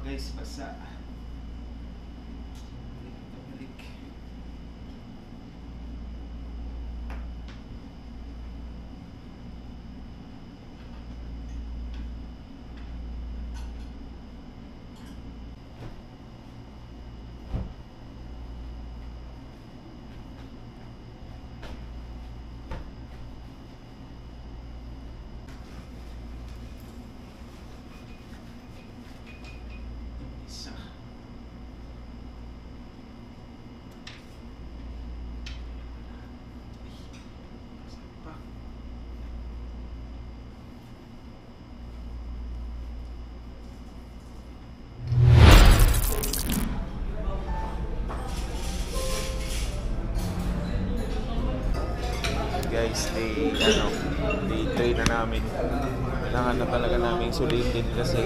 guys, basa. Balik. Guys, day 3 na namin. Kailangan na talaga namin sulitin kasi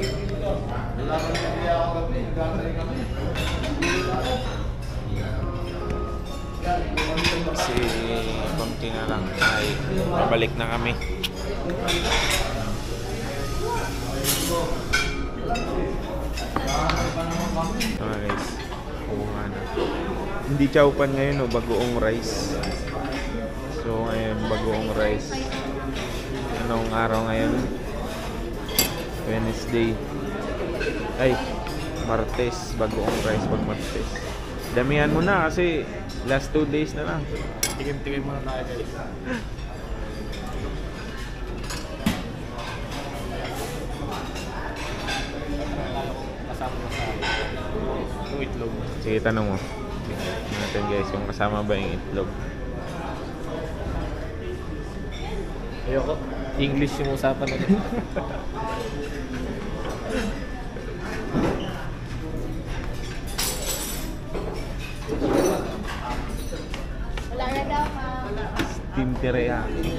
konti na lang ay pabalik na kami. Guys, kuha na. Hindi chowpan ngayon, no, bagoong rice. So ngayon, bagoong rice. Anong araw ngayon? Wednesday. Ay, Martes. Bagoong rice pag Martes. Damihan mo na kasi last 2 days na lang. Tigim-tigim muna tayo guys. Kasama mo sa yung itlog. Sige, tanong mo. Tingnan natin guys kung kasama ba yung itlog. Ayoko. English yung usapan natin. Wala na daw ma. Steam teriyaki.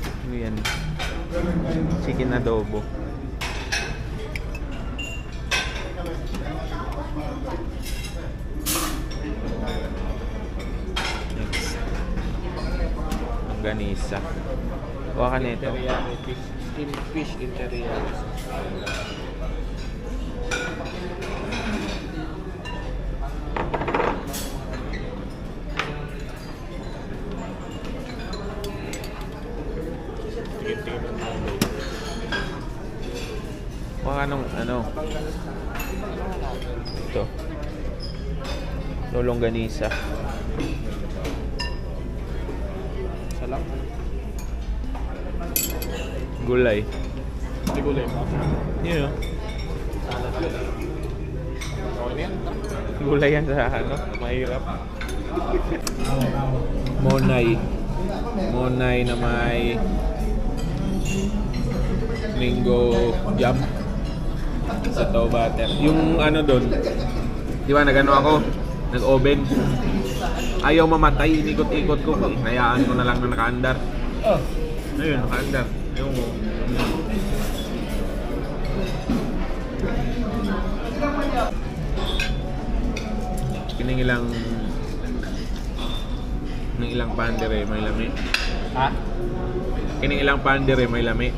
Ano yan? Chicken adobo. Next. Ganisa. Kuha ka nito. Steamed fish in teriyaki. Kuha ka nung ano? Ito. Longganisa. Isa lang? Gulay. Hindi gulay pa. Yun, no? Salad yun. Okay na yan. Gulay yan sa ano? Mahirap. Monay. Monay na may mango jam sa tow butter. Yung ano doon, di ba nagano ako? Nag-oven. Ayaw mamatay, inikot-ikot ko. Hayaan ko na lang na nakaandar. Oh. Ayun, nakaandar. Yung kining ilang pandere may lami. Ha? Kining ilang pandere may lami.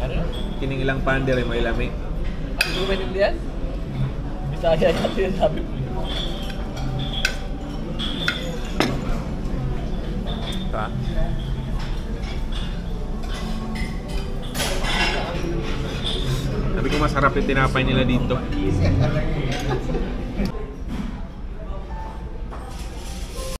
Ano? Kining ilang pandere may lami. Hindi ko maintindihan? Bisaya kasi yung sabi mo. Ha? Sabi ko masarap yung tinapay nila dito.